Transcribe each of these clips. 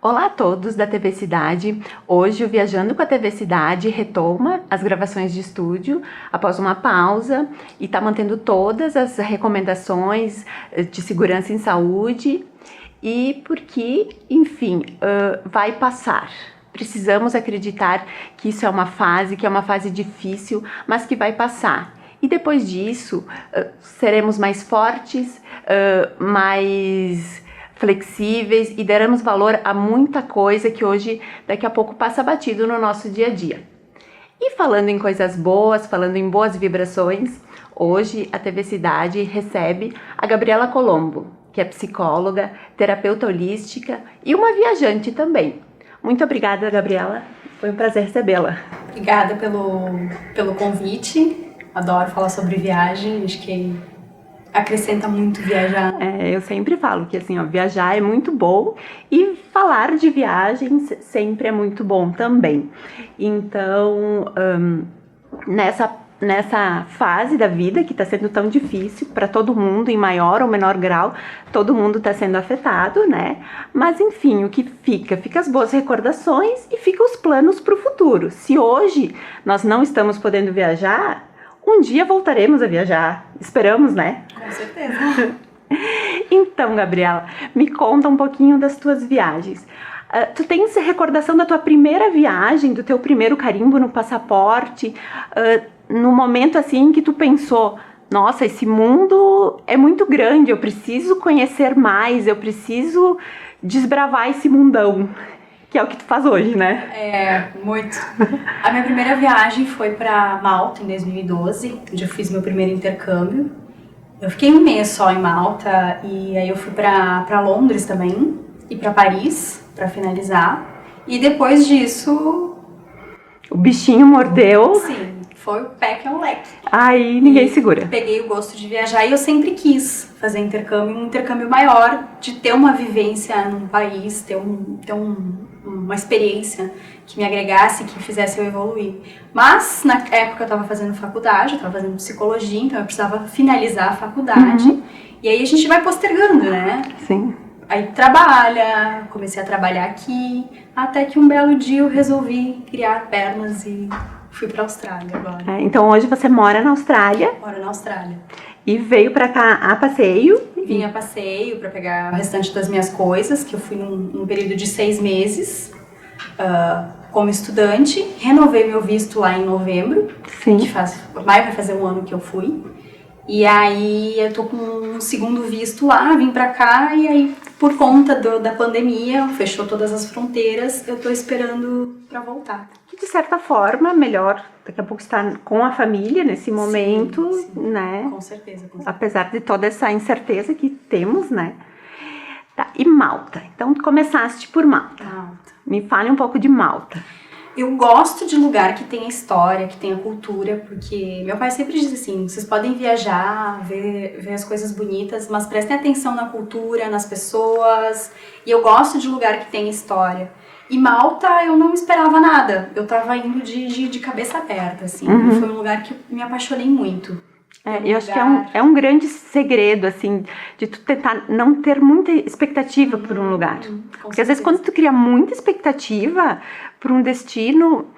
Olá a todos da TV Cidade. Hoje o Viajando com a TV Cidade retoma as gravações de estúdio após uma pausa e está mantendo todas as recomendações de segurança em saúde e porque, enfim, vai passar. Precisamos acreditar que isso é uma fase difícil, mas que vai passar. E depois disso, seremos mais fortes, mais flexíveis e daremos valor a muita coisa que hoje, daqui a pouco, passa batido no nosso dia a dia. E falando em coisas boas, falando em boas vibrações, hoje a TV Cidade recebe a Gabriela Colombo, que é psicóloga, terapeuta holística e uma viajante também. Muito obrigada, Gabriela. Foi um prazer recebê-la. Obrigada pelo convite. Adoro falar sobre viagem. Acho que acrescenta muito viajar. Eu sempre falo que assim, viajar é muito bom e falar de viagens sempre é muito bom também. Então, nessa fase da vida que está sendo tão difícil para todo mundo, em maior ou menor grau, todo mundo está sendo afetado, né? Mas enfim, o que fica as boas recordações e fica os planos para o futuro. Se hoje nós não estamos podendo viajar, um dia voltaremos a viajar. Esperamos, né? Com certeza. Então, Gabriela, me conta um pouquinho das tuas viagens. Tu tens recordação da tua primeira viagem, do teu primeiro carimbo no passaporte, no momento assim que tu pensou, nossa, esse mundo é muito grande, eu preciso conhecer mais, eu preciso desbravar esse mundão, que é o que tu faz hoje, né? Muito. A minha primeira viagem foi para Malta em 2012, onde eu fiz meu primeiro intercâmbio. Eu fiquei um mês só em Malta e aí eu fui para Londres também e para Paris para finalizar. E depois disso, o bichinho mordeu. Sim, foi o pé que é o leque. Aí ninguém segura. Peguei o gosto de viajar e eu sempre quis fazer intercâmbio, um intercâmbio maior, de ter uma vivência num país, ter uma experiência que me agregasse, que fizesse eu evoluir. Mas na época eu estava fazendo faculdade, eu estava fazendo psicologia, então eu precisava finalizar a faculdade. Uhum. E aí a gente vai postergando, né? Sim. Aí comecei a trabalhar aqui, até que um belo dia eu resolvi criar pernas e fui pra Austrália agora. Então hoje você mora na Austrália. Moro na Austrália. E veio pra cá a passeio. Vim a passeio pra pegar o restante das minhas coisas, que eu fui num período de 6 meses como estudante. Renovei meu visto lá em novembro. Sim. Maio vai fazer um ano que eu fui. E aí eu tô com um segundo visto lá, vim pra cá e aí por conta da pandemia, fechou todas as fronteiras, eu tô esperando pra voltar. Que de certa forma, melhor daqui a pouco estar com a família nesse momento, sim, né? Com certeza. Apesar de toda essa incerteza que temos, né? Tá, e Malta. Então tu começaste por Malta. Me fale um pouco de Malta. Eu gosto de lugar que tenha história, que tenha cultura, porque meu pai sempre diz assim, vocês podem viajar, ver as coisas bonitas, mas prestem atenção na cultura, nas pessoas, e eu gosto de lugar que tenha história. E Malta eu não esperava nada, eu tava indo de cabeça aberta, assim, Foi um lugar que eu me apaixonei muito. Eu acho que é um grande segredo, assim, de tu tentar não ter muita expectativa por um lugar. Porque às vezes quando tu cria muita expectativa por um destino,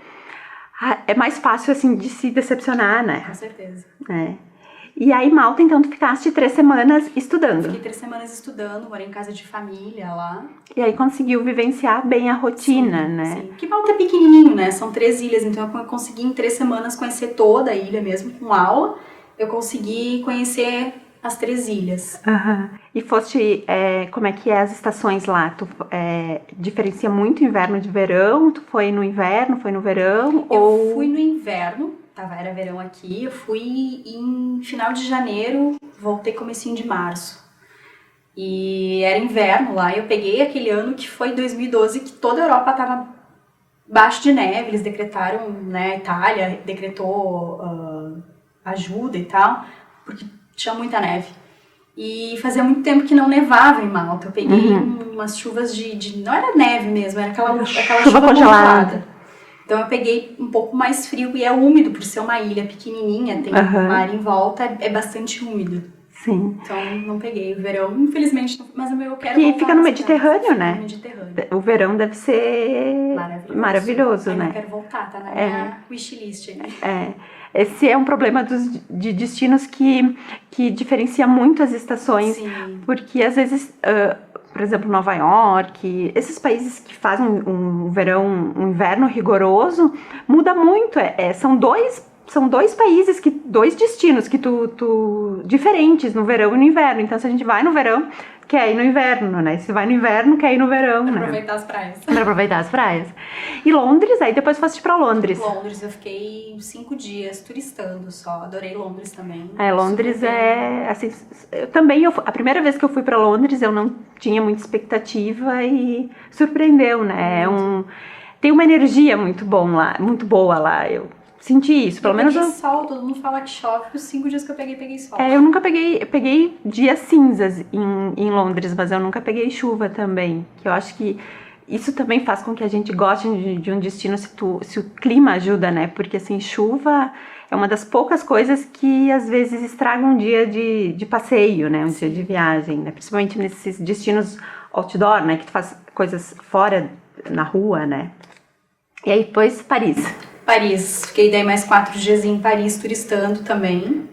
é mais fácil, assim, de se decepcionar, né? Com certeza. E aí, Malta, então, tu ficaste 3 semanas estudando. Fiquei 3 semanas estudando, morei em casa de família lá. E aí conseguiu vivenciar bem a rotina, né? Sim, porque Malta é pequenininho, né? São 3 ilhas, então eu consegui em 3 semanas conhecer toda a ilha mesmo, com aula. Eu consegui conhecer as 3 ilhas. E foste, como é que é as estações lá? Tu diferencia muito inverno de verão? Tu foi no inverno, foi no verão? Eu fui no inverno, era verão aqui. Eu fui em final de janeiro, voltei comecinho de março. E era inverno lá, eu peguei aquele ano que foi 2012, que toda a Europa estava baixo de neve. Eles decretaram, né, a Itália decretou ajuda e tal, porque tinha muita neve. E fazia muito tempo que não nevava em Malta. Eu peguei umas chuvas não era neve mesmo, era aquela chuva congelada. Então eu peguei um pouco mais frio e é úmido, por ser uma ilha pequenininha, tem mar em volta, é bastante úmido. Sim. Então, não peguei o verão, infelizmente, mas eu quero Que voltar fica no nessa Mediterrâneo, cidade, né? fica no Mediterrâneo. O verão deve ser maravilhoso, Ainda né? quero voltar, tá na minha wishlist aí. Esse é um problema de destinos que diferencia muito as estações. Sim. Porque às vezes, por exemplo, Nova York, esses países que fazem um verão, um inverno rigoroso, muda muito. São dois países, dois destinos que diferentes no verão e no inverno. Então, se a gente vai no verão, quer ir no inverno, né? Se vai no inverno, quer ir no verão, né? Aproveitar as praias. Pra aproveitar as praias. E Londres, aí depois foste pra Londres. Londres, eu fiquei 5 dias turistando só. Adorei Londres também. Londres Super é, assim, a primeira vez que eu fui pra Londres, eu não tinha muita expectativa e surpreendeu, né? Tem uma energia muito boa lá, eu senti isso, pelo menos peguei sol, todo mundo fala que chove, os 5 dias que eu peguei sol. eu nunca peguei dias cinzas em Londres, mas eu nunca peguei chuva também, que eu acho que isso também faz com que a gente goste de um destino se o clima ajuda, né? Porque assim, chuva é uma das poucas coisas que às vezes estragam um dia de passeio, né? Um dia de viagem, né? Principalmente nesses destinos outdoor, né? Que tu faz coisas fora na rua, né? E aí depois Paris, fiquei daí mais 4 dias em Paris turistando também,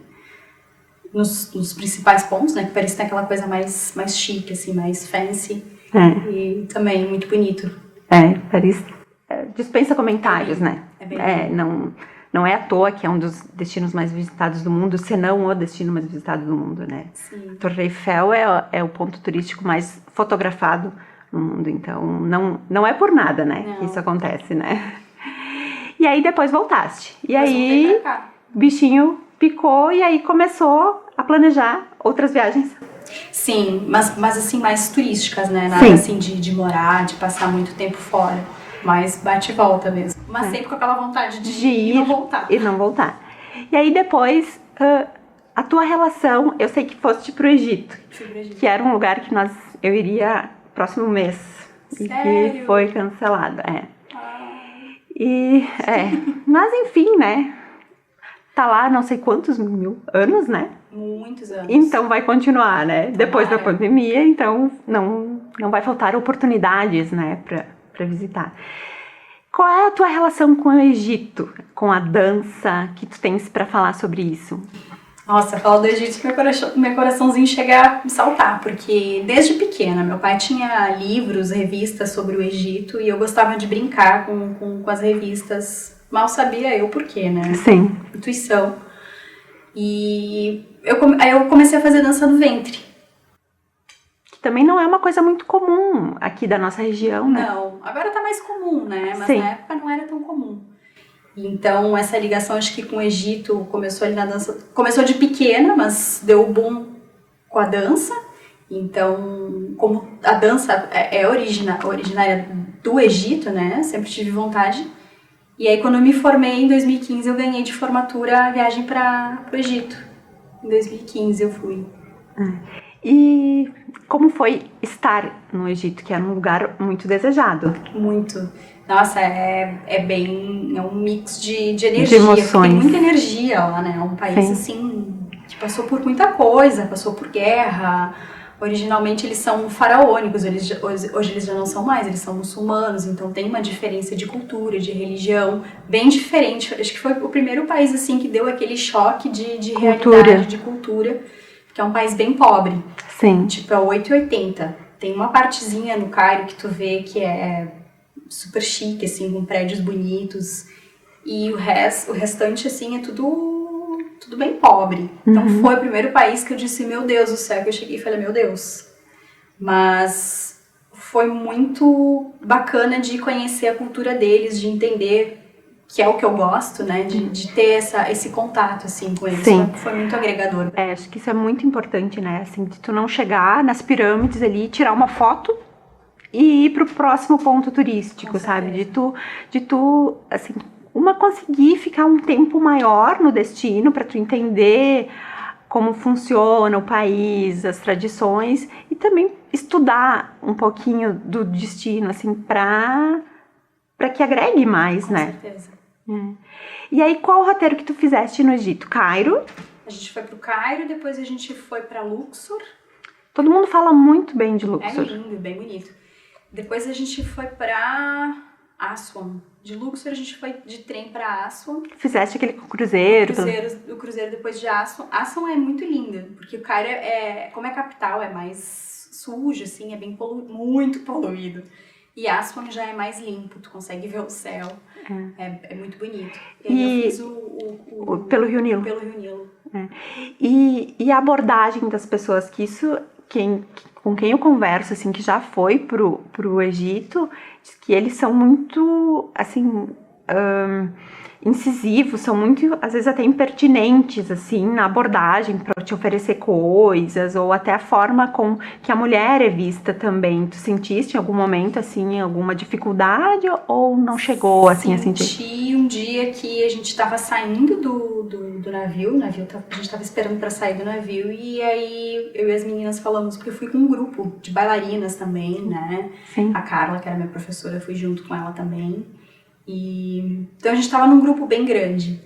nos principais pontos, né? Que Paris tem aquela coisa mais chique, assim, mais fancy. E também muito bonito. Paris dispensa comentários, né? Não é à toa que é um dos destinos mais visitados do mundo, se não o destino mais visitado do mundo, né? Sim. Torre Eiffel é o ponto turístico mais fotografado no mundo, então não é por nada, né? Que isso acontece, né? E aí depois voltaste. E aí bichinho picou e aí começou a planejar outras viagens. Sim, mas assim, mais turísticas, né? Nada assim de morar, de passar muito tempo fora. Mas bate e volta mesmo. Mas sempre com aquela vontade de ir e não voltar. E aí depois, a tua relação, eu sei que foste pro Egito. Fui pro Egito. Que era um lugar que eu iria próximo mês. Sério? E que foi cancelado, Mas enfim, né? Tá lá não sei quantos mil anos, né? Muitos anos. Então vai continuar, né? Depois da pandemia, então não vai faltar oportunidades, né, pra visitar. Qual é a tua relação com o Egito? Com a dança? Que tu tens pra falar sobre isso? Nossa, falar do Egito, meu coraçãozinho chega a saltar, porque desde pequena meu pai tinha livros, revistas sobre o Egito e eu gostava de brincar com as revistas. Mal sabia eu por quê, né? Sim. Intuição. E aí eu comecei a fazer dança do ventre. Que também não é uma coisa muito comum aqui da nossa região, né? Não, agora tá mais comum, né? Mas Sim. Na época não era tão comum. Então essa ligação acho que com o Egito começou ali na dança. Começou de pequena, mas deu boom com a dança. Então, como a dança é originária do Egito, né? Sempre tive vontade. E aí, quando eu me formei em 2015, eu ganhei de formatura a viagem para o Egito. Em 2015 eu fui. E como foi estar no Egito, que era um lugar muito desejado? Muito. Nossa, é um mix de energia. De emoções. Tem muita energia lá, né? É um país, assim, que passou por muita coisa, passou por guerra. Originalmente eles são faraônicos, hoje eles já não são mais, eles são muçulmanos, então tem uma diferença de cultura, de religião, bem diferente. Acho que foi o primeiro país assim que deu aquele choque de realidade, de cultura, porque é um país bem pobre. Sim. Tipo, é 880. Tem uma partezinha no Cairo que tu vê que é super chique, assim, com prédios bonitos, e o restante, assim, é tudo bem pobre. Então foi o primeiro país que eu disse, meu Deus do céu, que eu cheguei e falei, meu Deus. Mas foi muito bacana de conhecer a cultura deles, de entender que é o que eu gosto, né? De ter esse contato, assim, com eles. Sim. Foi muito agregador. Acho que isso é muito importante, né? Assim, de tu não chegar nas pirâmides ali, tirar uma foto e ir pro próximo ponto turístico, sabe? De tu, assim, conseguir ficar um tempo maior no destino para tu entender como funciona o país, as tradições e também estudar um pouquinho do destino, assim, para que agregue mais, Com né? certeza. E aí, qual o roteiro que tu fizeste no Egito? Cairo? A gente foi pro Cairo, depois a gente foi pra Luxor. Todo mundo fala muito bem de É Luxor. lindo, bem bonito. Depois a gente foi pra Aswan. De Luxor a gente foi de trem pra Aswan. Fizeste aquele cruzeiro. O cruzeiro depois de Aswan. Aswan é muito linda, porque o Cairo como é capital, é mais sujo, assim, é bem muito poluído. E Aswan já é mais limpo, tu consegue ver o céu. É muito bonito. E aí eu fiz pelo Rio Nilo. Pelo Rio Nilo. E a abordagem das pessoas, que isso, com quem eu converso, assim, que já foi pro Egito, diz que eles são muito, assim, incisivos, são muito, às vezes até impertinentes, assim, na abordagem para te oferecer coisas, ou até a forma com que a mulher é vista também. Tu sentiste em algum momento, assim, alguma dificuldade, ou não chegou, assim, a sentir? Senti um dia que a gente estava saindo do navio, a gente estava esperando para sair do navio, e aí eu e as meninas falamos, porque eu fui com um grupo de bailarinas também, né? Sim. A Carla, que era minha professora, eu fui junto com ela também. Então a gente tava num grupo bem grande.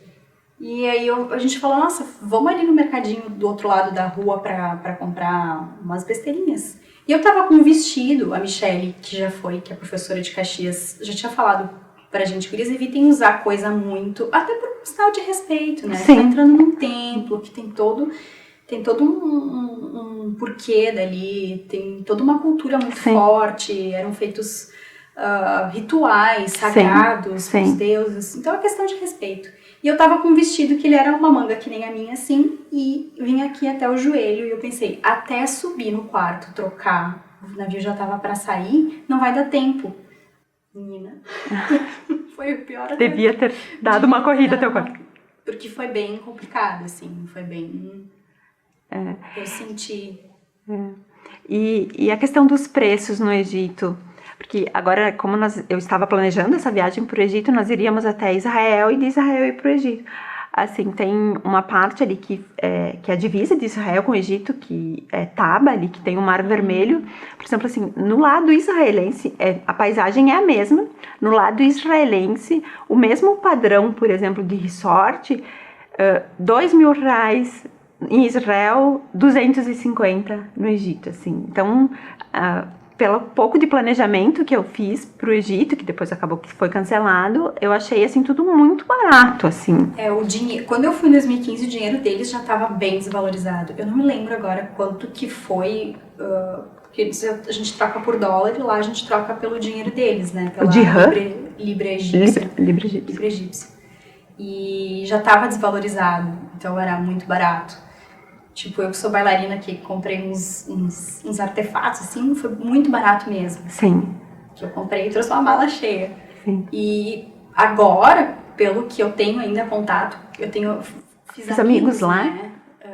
E aí a gente falou, nossa, vamos ali no mercadinho do outro lado da rua pra comprar umas besteirinhas. E eu tava com um vestido, a Michelle, que é a professora de Caxias, já tinha falado pra gente, que eles evitem usar coisa muito, até por um sinal de respeito, né? Sim. Tá entrando num templo que tem todo um porquê dali, tem toda uma cultura muito forte, eram feitos rituais sagrados para os deuses, então é questão de respeito. E eu tava com um vestido que ele era uma manga que nem a minha, assim, e vinha aqui até o joelho, e eu pensei, até subir no quarto, trocar, o navio já tava para sair, não vai dar tempo. Menina, foi o pior. Devia ter dado uma corrida teu quarto. Porque foi bem complicado, assim, foi bem... Eu senti... E a questão dos preços no Egito... Porque agora, como eu estava planejando essa viagem para o Egito, nós iríamos até Israel e de Israel ir para o Egito. Assim, tem uma parte ali que é a divisa de Israel com o Egito, que é Taba, ali, que tem o Mar Vermelho. Por exemplo, assim, no lado israelense, a paisagem é a mesma. No lado israelense, o mesmo padrão, por exemplo, de resort, R$2.000 em Israel, 250 no Egito, assim. Então, pelo pouco de planejamento que eu fiz pro Egito, que depois acabou que foi cancelado, eu achei, assim, tudo muito barato, assim. O dinheiro, quando eu fui em 2015, o dinheiro deles já estava bem desvalorizado. Eu não me lembro agora quanto que foi, porque a gente troca por dólar e lá a gente troca pelo dinheiro deles, né? Pela Libra egípcia. Libra egípcia. E já estava desvalorizado, então era muito barato. Tipo, eu que sou bailarina que comprei uns artefatos, assim, foi muito barato mesmo. Sim. Que eu comprei e trouxe uma mala cheia. Sim. E agora, pelo que eu tenho ainda contato, fiz amigos lá. Né?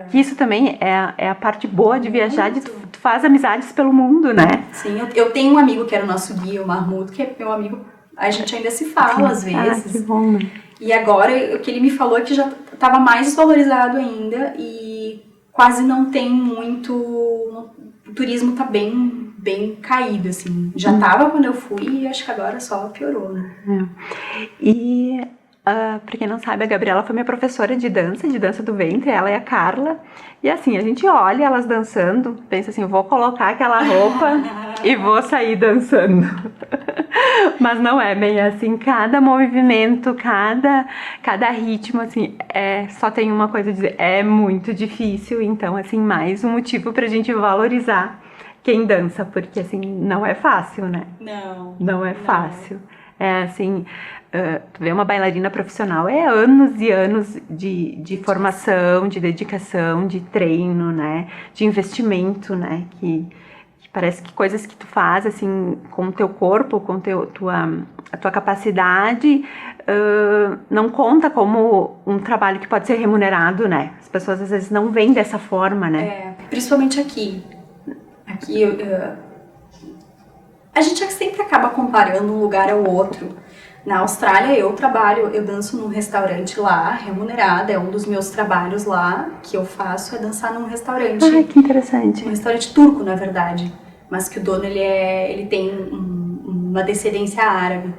Que isso também é a parte boa de viajar, de tu faz amizades pelo mundo, né? Sim, eu tenho um amigo que era o nosso guia, o Mahmoud, que é meu amigo, a gente ainda se fala às vezes. Que bom, né? E agora, o que ele me falou é que já estava mais desvalorizado ainda e quase não tem muito... O turismo tá bem caído, assim. Já tava quando eu fui e acho que agora só piorou, né? E, pra quem não sabe, a Gabriela foi minha professora de dança do ventre, ela e a Carla. E assim, a gente olha elas dançando, pensa assim, vou colocar aquela roupa e vou sair dançando. Mas não é bem assim, cada movimento, cada ritmo, assim, só tem uma coisa a dizer, é muito difícil. Então, assim, mais um motivo pra gente valorizar quem dança, porque assim, não é fácil, né? Não é fácil. É assim, tu vê uma bailarina profissional, é anos e anos de formação, de dedicação, de treino, né? De investimento, né? Que parece que coisas que tu faz, assim, com o teu corpo, com a tua capacidade, não conta como um trabalho que pode ser remunerado, né? As pessoas às vezes não veem dessa forma, né? Principalmente aqui. Aqui, a gente sempre acaba comparando um lugar ao outro. Na Austrália, eu danço num restaurante lá, remunerada, é um dos meus trabalhos lá, que eu faço, é dançar num restaurante. Ai, que interessante. Um restaurante turco, na verdade, mas que o dono, ele tem uma descendência árabe.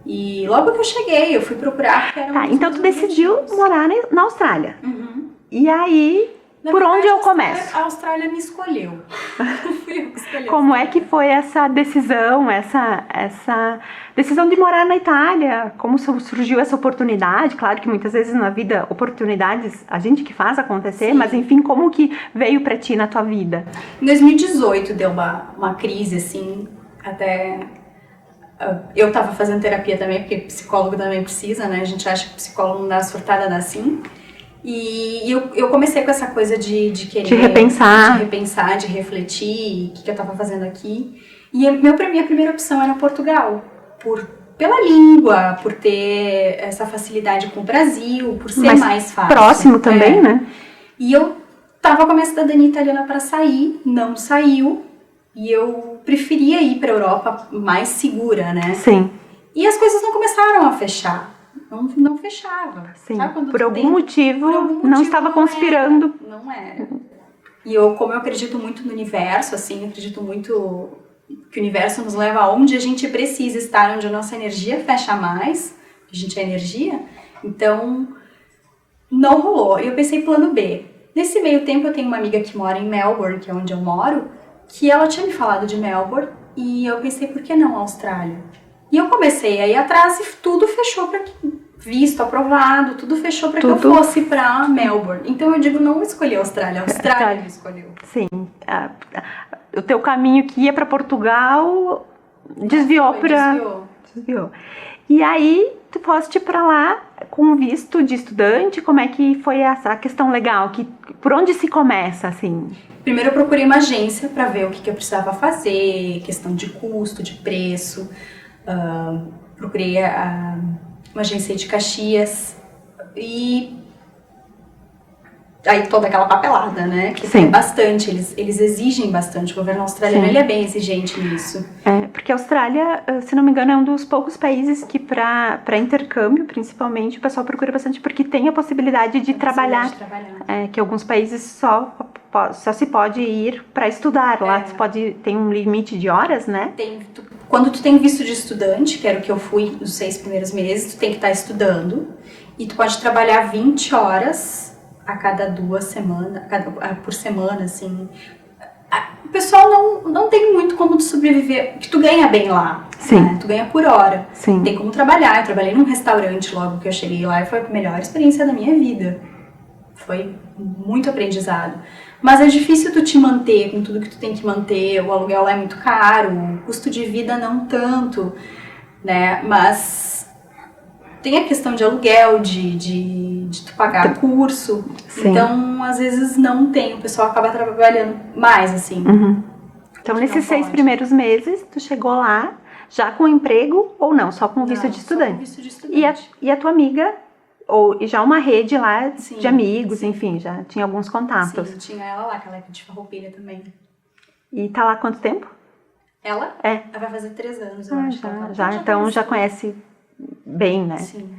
E logo que eu cheguei, eu fui procurar... Então tu decidiu morar na Austrália. Uhum. E aí, por onde eu começo? A Austrália me escolheu. Não fui eu que escolhi. Como é que foi essa decisão, essa decisão de morar na Itália? Como surgiu essa oportunidade? Claro que muitas vezes na vida, oportunidades, a gente que faz acontecer, sim, mas enfim, como que veio pra ti na tua vida? Em 2018 deu uma crise, assim, até... Eu tava fazendo terapia também, porque psicólogo também precisa, né? A gente acha que psicólogo não dá surtada, dá sim. E eu comecei com essa coisa de querer... De repensar, de refletir, o que eu tava fazendo aqui. E minha primeira opção era Portugal, pela língua, por ter essa facilidade com o Brasil, por ser mais fácil. Próximo também, né? E eu tava com a minha cidadania italiana para sair, não saiu. E eu preferia ir para a Europa mais segura, né? Sim. E as coisas não começaram a fechar. Não fechava. Sim. Por algum motivo não estava conspirando. Não era. E como eu acredito muito no universo, assim, acredito muito que o universo nos leva aonde a gente precisa estar, onde a nossa energia fecha mais, a gente é energia, então não rolou. E eu pensei plano B. Nesse meio tempo eu tenho uma amiga que mora em Melbourne, que é onde eu moro, que ela tinha me falado de Melbourne, e eu pensei, por que não Austrália? E eu comecei a ir atrás e tudo fechou para visto aprovado, tudo fechou para que eu fosse para Melbourne. Então eu digo, não escolhi a Austrália me escolheu. Sim, o teu caminho que ia para Portugal desviou. E aí tu foste para lá com visto de estudante. Como é que foi essa questão legal? Por onde se começa, assim? Primeiro eu procurei uma agência para ver o que eu precisava fazer, questão de custo, de preço. Procurei uma agência de Caxias e aí toda aquela papelada, né? Que tem bastante, eles exigem bastante. O governo australiano, ele é bem exigente nisso. Porque a Austrália, se não me engano, é um dos poucos países que para intercâmbio, principalmente, o pessoal procura bastante porque tem a possibilidade de trabalhar. Que alguns países só se pode ir para estudar. Lá tem um limite de horas, né? Quando tu tem visto de estudante, que era o que eu fui nos 6 primeiros meses, tu tem que estar estudando e tu pode trabalhar 20 horas a cada 2 semanas, por semana, assim. O pessoal não tem muito como tu sobreviver, que tu ganha bem lá. Sim. Né? Tu ganha por hora. Sim. Tem como trabalhar. Eu trabalhei num restaurante logo que eu cheguei lá e foi a melhor experiência da minha vida. Foi muito aprendizado. Mas é difícil tu te manter com tudo que tu tem que manter, o aluguel lá é muito caro, o custo de vida não tanto, né? Mas tem a questão de aluguel, de tu pagar curso. Sim. Então, às vezes não tem, o pessoal acaba trabalhando mais, assim. Uhum. Então, nesses 6 primeiros meses, tu chegou lá já com emprego ou não? Só com visto de estudante? Só com visto de estudante. E a tua amiga... E já uma rede lá de amigos, sim. Enfim, já tinha alguns contatos. Sim, tinha ela lá, que ela é de Farroupilha também. E tá lá há quanto tempo? Ela? Ela vai fazer 3 anos, eu acho. Então já conhece bem, né? Sim.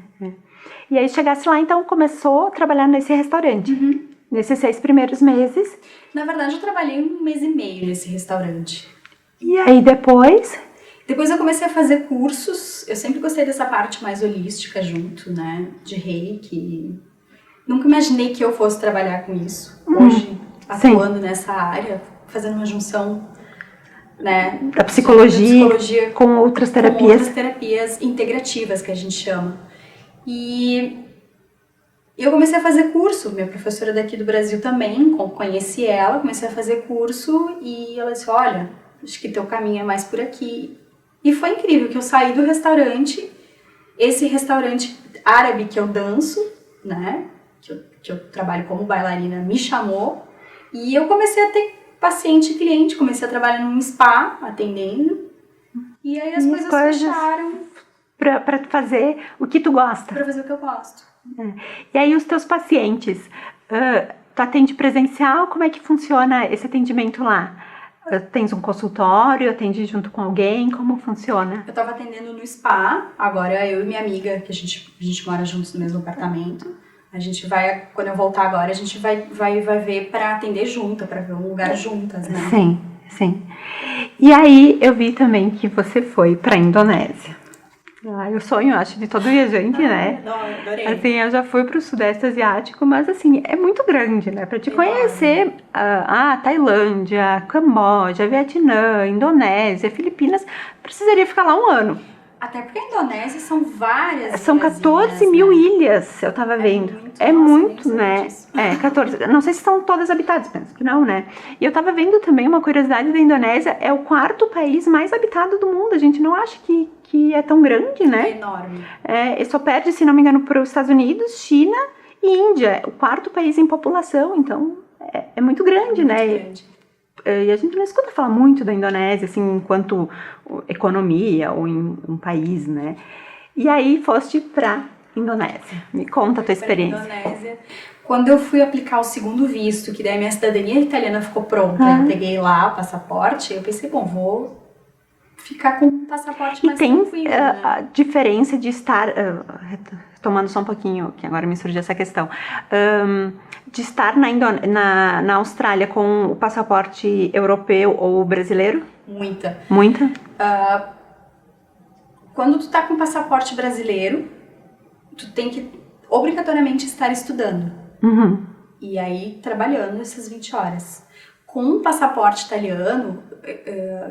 E aí chegasse lá, então começou a trabalhar nesse restaurante. Uhum. Nesses 6 primeiros meses. Na verdade, eu trabalhei 1 mês e meio nesse restaurante. E aí depois eu comecei a fazer cursos. Eu sempre gostei dessa parte mais holística junto, né? De reiki. Nunca imaginei que eu fosse trabalhar com isso. Hoje, atuando nessa área, fazendo uma junção, né? Da psicologia com outras terapias. Com outras terapias integrativas, que a gente chama. E eu comecei a fazer curso. Minha professora daqui do Brasil também, conheci ela, comecei a fazer curso e ela disse, olha, acho que teu caminho é mais por aqui. E foi incrível que eu saí do restaurante, esse restaurante árabe que eu danço, né, que eu trabalho como bailarina, me chamou, e eu comecei a ter paciente e cliente, comecei a trabalhar num spa, atendendo, e aí as coisas fecharam. Pra fazer o que tu gosta. Pra fazer o que eu gosto. E aí os teus pacientes, tu atende presencial, como é que funciona esse atendimento lá? Tens um consultório, atende junto com alguém, como funciona? Eu tava atendendo no spa, agora eu e minha amiga, que a gente mora juntos no mesmo apartamento. A gente vai, quando eu voltar agora, a gente vai ver pra atender junto, pra ver um lugar juntas, né? Sim. E aí eu vi também que você foi pra Indonésia. O sonho, acho, de todo viajante, né? Adorei. Assim, eu já fui pro Sudeste Asiático, mas assim, é muito grande, né? Pra te conhecer Tailândia, Camboja, Vietnã, Indonésia, Filipinas, precisaria ficar lá um ano. Até porque a Indonésia são várias São 14 mil né? ilhas, eu tava vendo. É muito, né? 14. Não sei se estão todas habitadas, penso que não, né? E eu tava vendo também uma curiosidade da Indonésia, é o 4º país mais habitado do mundo. A gente não acha que é tão grande, né? É enorme. E só perde, se não me engano, para os Estados Unidos, China e Índia. O 4º país em população, então é muito grande, né? Grande. E a gente não escuta falar muito da Indonésia, assim, enquanto economia ou em um país, né? E aí foste pra Indonésia. Me conta a tua experiência. Indonésia. Quando eu fui aplicar o segundo visto, que daí minha cidadania italiana ficou pronta, eu peguei lá o passaporte, eu pensei, bom, vou ficar com o passaporte mais tranquilo. E tem a diferença de estar, retomando só um pouquinho, que agora me surgiu essa questão, de estar na Austrália com o passaporte europeu ou brasileiro? Muita. Muita? Quando tu tá com o passaporte brasileiro, tu tem que obrigatoriamente estar estudando. Uhum. E aí trabalhando essas 20 horas. Com o passaporte italiano,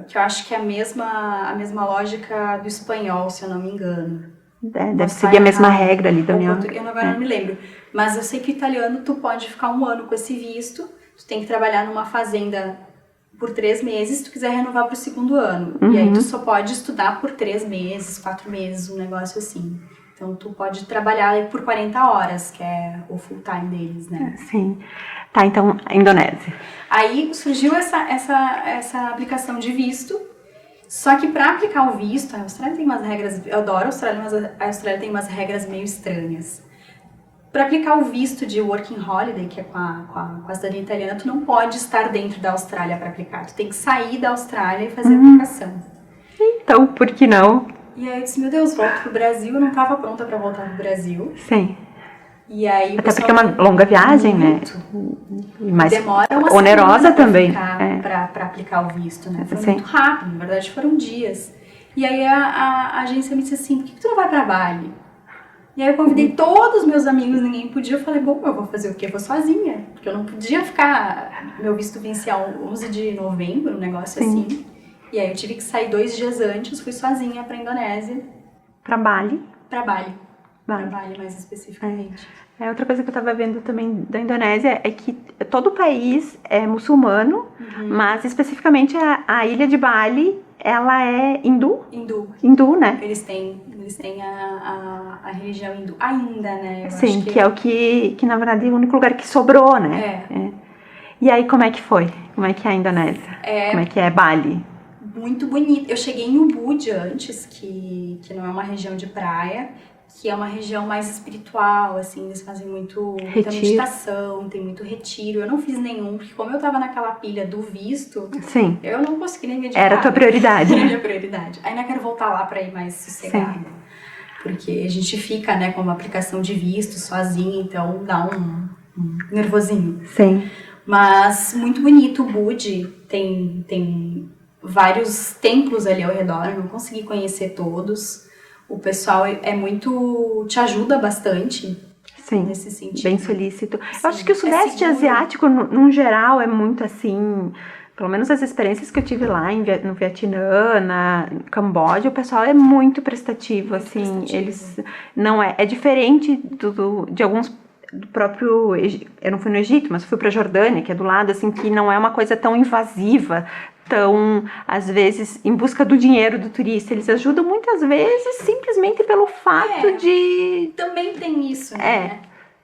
que eu acho que é a mesma lógica do espanhol, se eu não me engano. Deve seguir a mesma regra ali da União. Eu agora não me lembro. Mas eu sei que o italiano, tu pode ficar um ano com esse visto, tu tem que trabalhar numa fazenda por 3 meses, se tu quiser renovar pro 2º ano. E aí tu só pode estudar por 3 meses, 4 meses, um negócio assim. Então tu pode trabalhar por 40 horas, que é o full time deles, né? Sim. Tá, então, a Indonésia. Aí surgiu essa aplicação de visto, só que para aplicar o visto, a Austrália tem umas regras, eu adoro a Austrália, mas a Austrália tem umas regras meio estranhas. Para aplicar o visto de Working Holiday, que é com a cidadania italiana, tu não pode estar dentro da Austrália para aplicar, tu tem que sair da Austrália e fazer a aplicação. Então, por que não? E aí eu disse, meu Deus, volto pro Brasil, eu não estava pronta para voltar pro Brasil. Sim. E aí, até porque é uma longa viagem, muito, né? E mais demora uma onerosa também. Para aplicar o visto, né? Foi muito rápido, na verdade foram dias. E aí a agência me disse assim, por que tu não vai para Bali? E aí eu convidei todos os meus amigos, ninguém podia. Eu falei, bom, eu vou fazer o quê? Eu vou sozinha. Porque eu não podia ficar... Meu visto vencia 11 de novembro, um negócio assim. E aí eu tive que sair 2 dias antes, fui sozinha pra Indonésia. Pra Bali? Pra Bali. Pra Bali, mais especificamente. Outra coisa que eu tava vendo também da Indonésia é que todo o país é muçulmano, mas especificamente a ilha de Bali, ela é hindu? Hindu, né? Eles têm a religião hindu ainda, né? Sim, que é o que na verdade é o único lugar que sobrou, né? E aí, como é que foi? Como é que é a Indonésia? Como é que é Bali? Muito bonito. Eu cheguei em Ubud antes, que não é uma região de praia, que é uma região mais espiritual, assim, eles fazem muita meditação, tem muito retiro. Eu não fiz nenhum, porque como eu tava naquela pilha do visto, eu não consegui nem meditar. Era a tua prioridade. Era a minha prioridade. Ainda quero voltar lá pra ir mais sossegada. Porque a gente fica, né, com uma aplicação de visto sozinha, então dá um nervosinho. Sim. Mas muito bonito o Ubud, tem vários templos ali ao redor, eu não consegui conhecer todos. O pessoal é muito... te ajuda bastante. Sim, nesse sentido. Bem solícito. Eu acho que o Sudeste Asiático, num geral, é muito assim... Pelo menos as experiências que eu tive lá no Vietnã, na Camboja, o pessoal é muito prestativo, muito assim. Prestativo. Eles não é diferente de alguns... do próprio... Eu não fui no Egito, mas fui pra Jordânia, que é do lado, assim, que não é uma coisa tão invasiva, tão, às vezes, em busca do dinheiro do turista. Eles ajudam muitas vezes simplesmente pelo fato de... Também tem isso, né?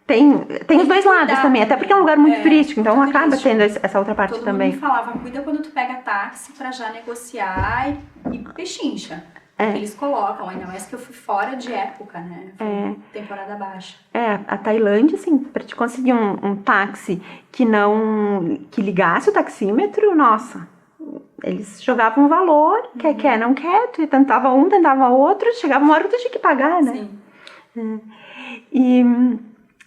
Tem os dois lados também, até porque é um lugar muito turístico, então acaba tendo essa outra parte também. Todo mundo me falava, cuida quando tu pega táxi pra já negociar e pechincha. Eles colocam, ainda mais que eu fui fora de época, né? Foi temporada baixa. A Tailândia, assim, pra te conseguir um táxi que ligasse o taxímetro, nossa, eles jogavam um valor, quer, não quer, tu tentava um, tentava outro, chegava uma hora que tu tinha que pagar, né? Sim.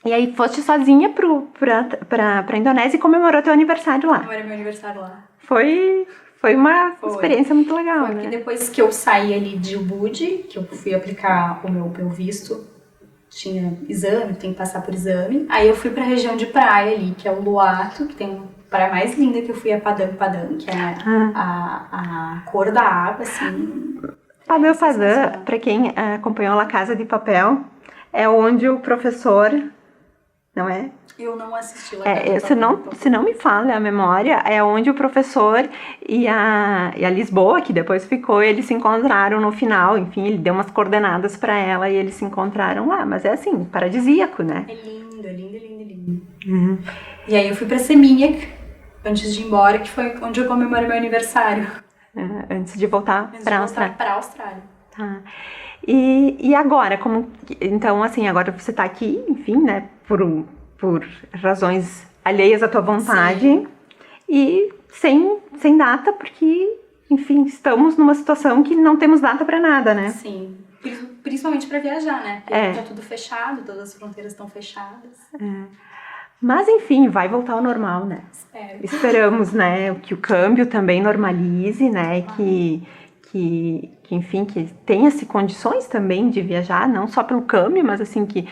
E aí foste sozinha pra Indonésia e comemorou teu aniversário lá. Comemorei meu aniversário lá. Foi Foi uma Foi. experiência muito legal, Foi porque né? depois que eu saí ali de Ubud, que eu fui aplicar o meu visto, tinha exame, tem que passar por exame. Aí eu fui pra região de praia ali, que é o Luato, que tem a praia mais linda que eu fui, a Padang Padang, que é a cor da água, assim. Padang Padang, sensacional. para quem acompanhou La Casa de Papel, é onde o professor, não é? Eu não assisti La Casa de Se não me falha a memória, é onde o professor e a Lisboa, que depois ficou, eles se encontraram no final. Enfim, ele deu umas coordenadas para ela e eles se encontraram lá. Mas é assim, paradisíaco, né? É lindo, é lindo, é lindo, é lindo. E aí eu fui pra Seminyak, antes de ir embora, que foi onde eu comemorei meu aniversário. Antes de voltar para a Austrália. Pra Austrália. Tá. E agora, então, assim, agora você tá aqui, enfim, né, por razões alheias à tua vontade. Sim. E sem data, porque, enfim, estamos numa situação que não temos data para nada, né? Sim. Principalmente pra viajar, né? Porque tá tudo fechado, todas as fronteiras estão fechadas. Mas, enfim, vai voltar ao normal, né? Espero. Esperamos, né, que o câmbio também normalize, né, que enfim, que tenha-se condições também de viajar, não só pelo câmbio, mas assim, que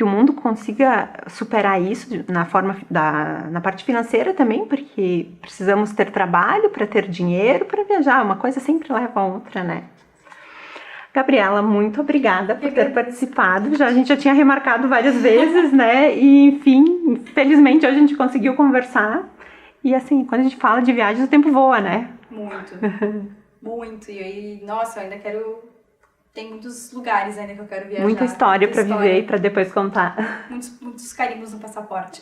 o mundo consiga superar isso na parte financeira também, porque precisamos ter trabalho para ter dinheiro para viajar, uma coisa sempre leva a outra, né? Gabriela, muito obrigada por ter participado. A gente já tinha remarcado várias vezes, né? E, enfim, felizmente hoje a gente conseguiu conversar. E, assim, quando a gente fala de viagens, o tempo voa, né? Muito. Muito. E aí, nossa, eu ainda quero... Tem muitos lugares ainda que eu quero viajar. Muita história para viver e para depois contar. Muitos carimbos no passaporte.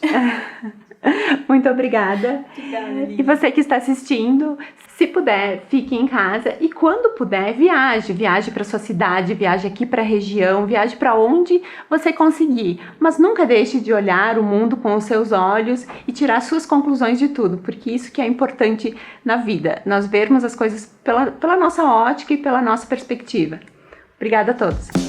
Muito obrigada. Obrigada, Lívia. E você que está assistindo, se puder, fique em casa e quando puder, viaje. Viaje para sua cidade, viaje aqui para a região, viaje para onde você conseguir. Mas nunca deixe de olhar o mundo com os seus olhos e tirar suas conclusões de tudo, porque isso que é importante na vida, nós vermos as coisas pela nossa ótica e pela nossa perspectiva. Obrigada a todos.